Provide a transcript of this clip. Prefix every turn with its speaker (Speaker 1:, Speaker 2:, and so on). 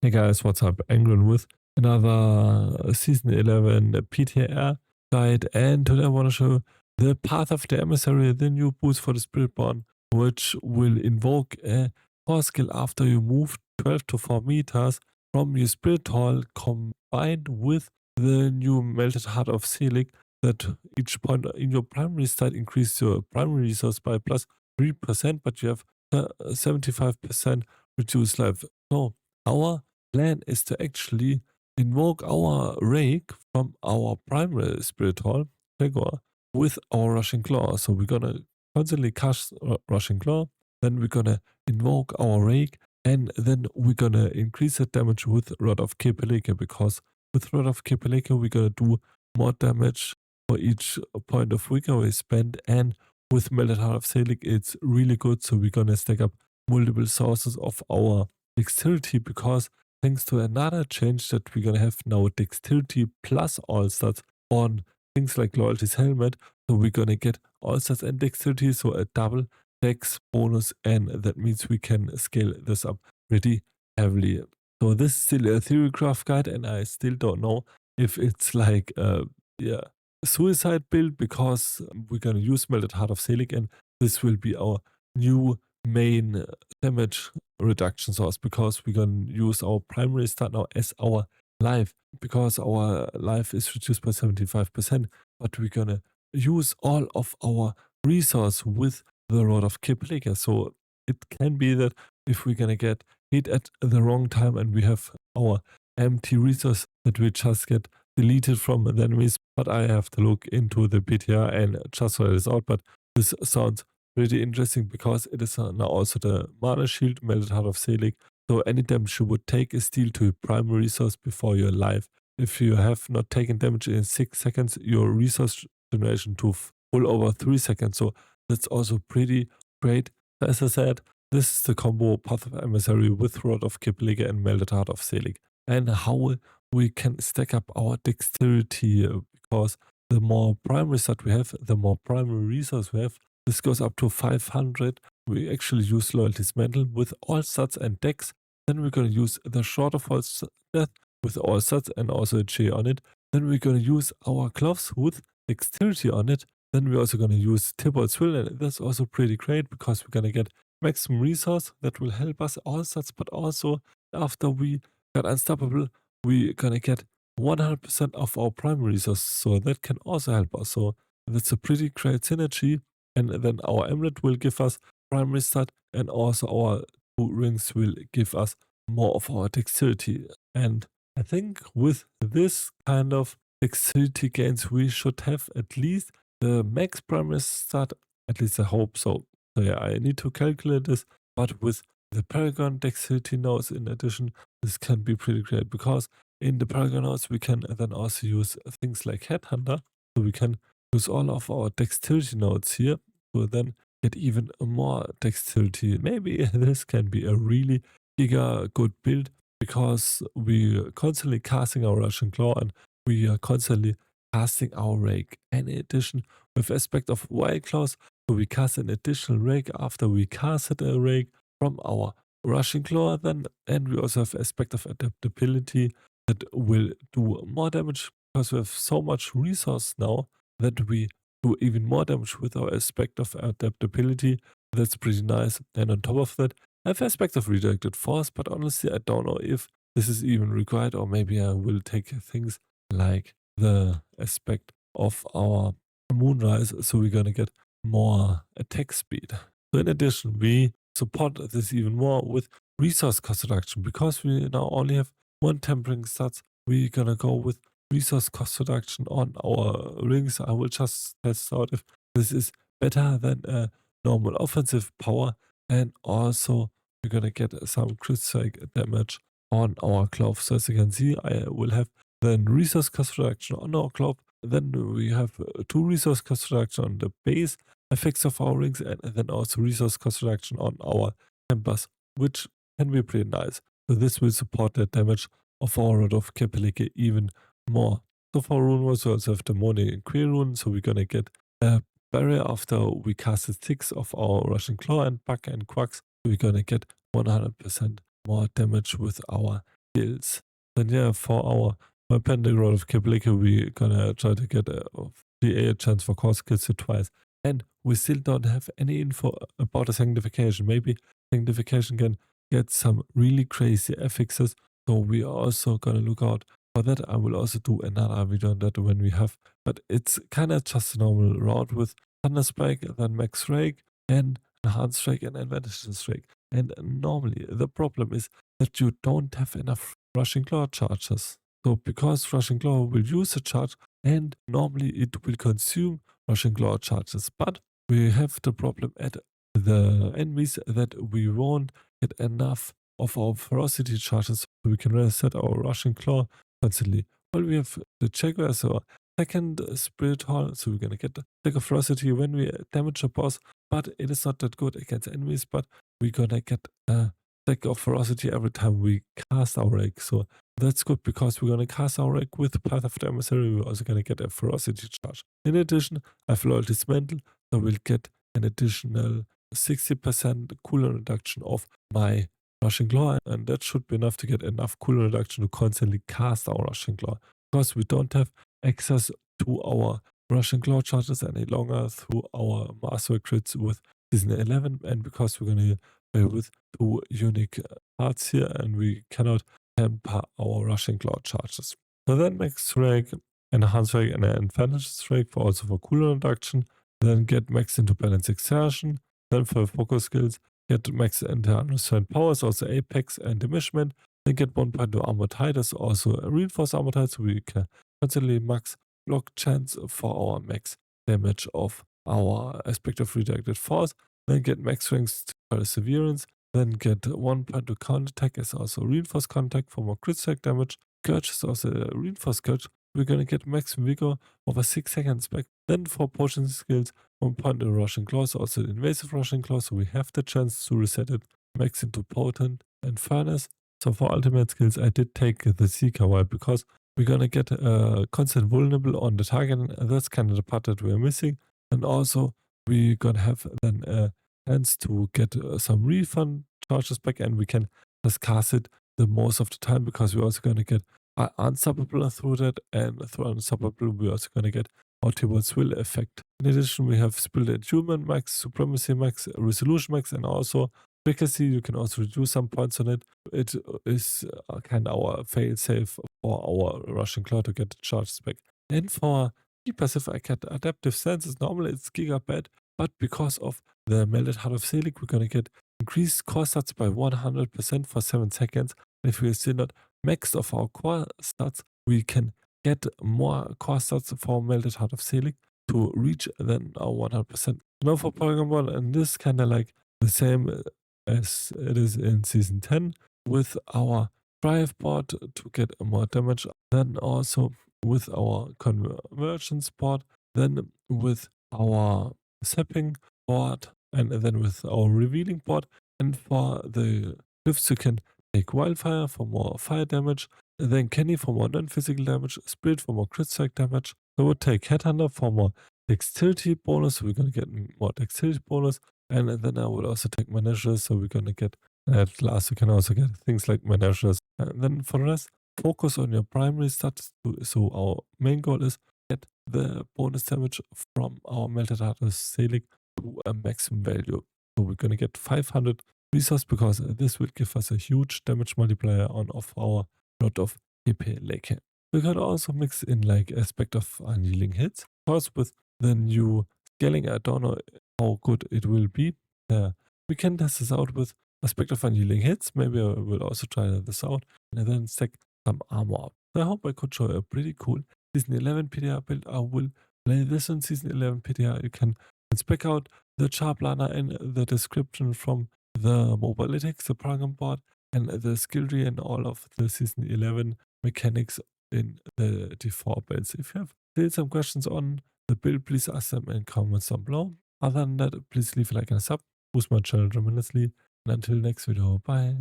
Speaker 1: Hey guys, what's up? Angren with another Season 11 PTR guide, and today I want to show the Path of the Emissary, the new boost for the Spiritborn, which will invoke a core skill after you move 12 to 4 meters from your Spirit Hall, combined with the new Melted Heart of Selig, that each point in your primary stat increases your primary resource by plus 3%, but you have 75% reduced life. So our plan is to actually invoke our Rake from our primary Spirit Hall, Gregor, with our Rushing Claw. So we're gonna constantly cast Rushing Claw, then we're gonna invoke our Rake, and then we're gonna increase the damage with Rod of Kepeleke, because with Rod of Kepeleke we're gonna do more damage for each point of vigor we spend, and with Melted Heart of Selig it's really good, so we're gonna stack up multiple sources of our dexterity, because thanks to another change that we're gonna have now, dexterity plus all stats on things like Loyalty's Helmet. So we're gonna get all stats and dexterity, so a double dex bonus, and that means we can scale this up pretty heavily. So this is still a Theorycraft guide, and I still don't know if it's like suicide build, because we're gonna use Melted Heart of Selig, and this will be our new main damage reduction source, because we're gonna use our primary stat now as our life, because our life is reduced by 75%, but we're gonna use all of our resource with the Rod of Kepeleke. So it can be that if we're gonna get hit at the wrong time and we have our empty resource, that we just get deleted from the enemies. But I have to look into the PTR and just try this out. But this sounds pretty interesting, because it is now also the mana shield, Melted Heart of Selig. So any damage you would take is dealt to your primary resource before you're alive. If you have not taken damage in 6 seconds, your resource generation to full over 3 seconds. So that's also pretty great. As I said, this is the combo Path of Emissary with Rod of Kepeleke and Melted Heart of Selig. And how we can stack up our dexterity, because the more primary stat we have, the more primary resource we have. This goes up to 500. We actually use Loyalty's Mantle with all stats and dex. Then we're going to use the Short of False Death with all stats and also a J on it. Then we're going to use our gloves with dexterity on it. Then we're also going to use Tibolt's Will, and that's also pretty great, because we're going to get maximum resource that will help us all stats, but also after we got Unstoppable, we're going to get 100% of our primary resource, so that can also help us. So that's a pretty great synergy. And then our amulet will give us primary stat, and also our 2 rings will give us more of our dexterity. And I think with this kind of dexterity gains, we should have at least the max primary stat, at least I hope so. So yeah, I need to calculate this, but with the Paragon dexterity nodes in addition, this can be pretty great, because in the Paragon nodes we can then also use things like Headhunter, so we can use all of our dexterity nodes here to then get even more dexterity. Maybe this can be a really giga good build, because we are constantly casting our Rushing Claw and we are constantly casting our Rake. And in addition, with aspect of Wild Claws, so we cast an additional Rake after we casted a Rake from our Rushing Claw then, and we also have aspect of adaptability that will do more damage, because we have so much resource now that we do even more damage with our aspect of adaptability. That's pretty nice. And on top of that, I have aspect of redirected force, but honestly I don't know if this is even required, or maybe I will take things like the aspect of our Moonrise, so we're gonna get more attack speed. So in addition, we support this even more with resource cost reduction, because we now only have 1 tempering stats. We're gonna go with resource cost reduction on our rings. I will just test out if this is better than a normal offensive power, and also we're gonna get some crit strike damage on our glove. So as you can see, I will have then resource cost reduction on our glove. Then we have 2 resource cost reduction on the base effects of our rings, and then also resource cost reduction on our tempers, which can be pretty nice. So this will support the damage of our Rod of Kepeleke even more. So for Runewords, we also have the Morning and Queer Rune, so we're gonna get a barrier after we cast the 6 of our Rushing Claw and Bug and Quacks. So we're gonna get 100% more damage with our skills. Then yeah, for our Pentagram of Kablika, we gonna try to get the chance for core skills to twice. And we still don't have any info about the sanctification. Maybe sanctification can get some really crazy affixes. So we are also gonna look out for that. I will also do another video on that when we have, but it's kind of just a normal route with Thunder Spike, then Max Rake, and Enhanced Rake and Advantage Rake. And normally the problem is that you don't have enough Rushing Claw charges. So because Rushing Claw will use a charge and normally it will consume Rushing Claw charges. But we have the problem at the enemies that we won't get enough of our ferocity charges so we can reset our Rushing Claw constantly. Well, we have the Jaguar as our second Spirit Hall, so we're gonna get the Jaguar ferocity when we damage a boss, but it is not that good against enemies, but we're gonna get a stack of ferocity every time we cast our Rake. So that's good because we're gonna cast our Rake with Path of the Emissary. We're also gonna get a ferocity charge. In addition, I have Loyalty's Mantle, so we'll get an additional 60% cooldown reduction of my Rushing Claw, and that should be enough to get enough cooldown reduction to constantly cast our Rushing Claw. Because we don't have access to our Rushing Claw charges any longer through our Master crits with Season 11, and because we're gonna play with 2 unique parts here, and we cannot hamper our Rushing Claw charges. So then Max Rake, Enhanced Rake, and Advantage Rake for also for cooldown reduction. Then get Max into Balance Exertion. Then for focus skills, get Max into Understand Powers, also Apex and Diminishment. Then get 1 point to Armor Tide, that's also a Reinforced Armor Tide, so we can constantly max block chance for our max damage of our Aspect of Redirected Force. Then get Max Strength for Perseverance. Then get 1 point to Counterattack as also Reinforced Contact for more crit strike damage. Scourge is also a Reinforced Scourge. We're gonna get Max Vigor over 6 seconds back. Then for potion skills, 1 point to Rushing Claw, so also Invasive Rushing Claw, so we have the chance to reset it max into Potent and Furnace. So for ultimate skills, I did take the Seeker wipe because we're gonna get constant vulnerable on the target, and that's kind of the part that we're missing. And also, we're gonna have then a chance to get some refund charges back, and we can just cast it the most of the time because we're also gonna get Unstoppable through that, and through Unstoppable, we're also gonna get Multiple Will effect. In addition, we have Spilled Attunement Max, Supremacy Max, Resolution Max, and also Efficacy. You can also reduce some points on it. It is kind of our fail safe for our Rushing Claw to get the charges back. And for key passive, I get Adaptive Senses. Normally it's Giga bad, but because of the Melted Heart of Selig, we're gonna get increased core stats by 100% for 7 seconds. If we're still not maxed of our core stats, we can get more core stats for Melted Heart of Selig to reach then our 100%. Now for Paragon Board, and this kind of like the same as it is in Season 10 with our Drive board to get more damage, then also with our Convergence board, then with our Sapping board, and then with our Revealing board. And for the glyphs, you can take Wildfire for more fire damage, and then Kenny for more non-physical damage, Spirit for more crit strike damage. I would take Headhunter for more dexterity bonus, so we're gonna get more dexterity bonus. And then I would also take Menageries, so we're gonna get, at last you can also get things like Menageries. And then for the rest, focus on your primary stats. So our main goal is get the bonus damage from our Melted Heart of Selig to a maximum value. So we're gonna get 500 resource because this will give us a huge damage multiplier on of our lot of HP Lake. We could also mix in like aspect of Unyielding hits. Of course, with the new scaling, I don't know how good it will be. We can test this out with aspect of Unyielding hits. Maybe I will also try this out and then stack some armor up. So I hope I could show a pretty cool Season 11 PTR build. I will play this in Season 11 PTR. You can spec out the char planner in the description from the Mobalytics, the Paragon Board, and the Skilltree, and all of the Season 11 mechanics in the D4 builds. If you have still some questions on the build, please ask them in comments down below. Other than that, please leave a like and a sub, boost my channel tremendously, and until next video, bye.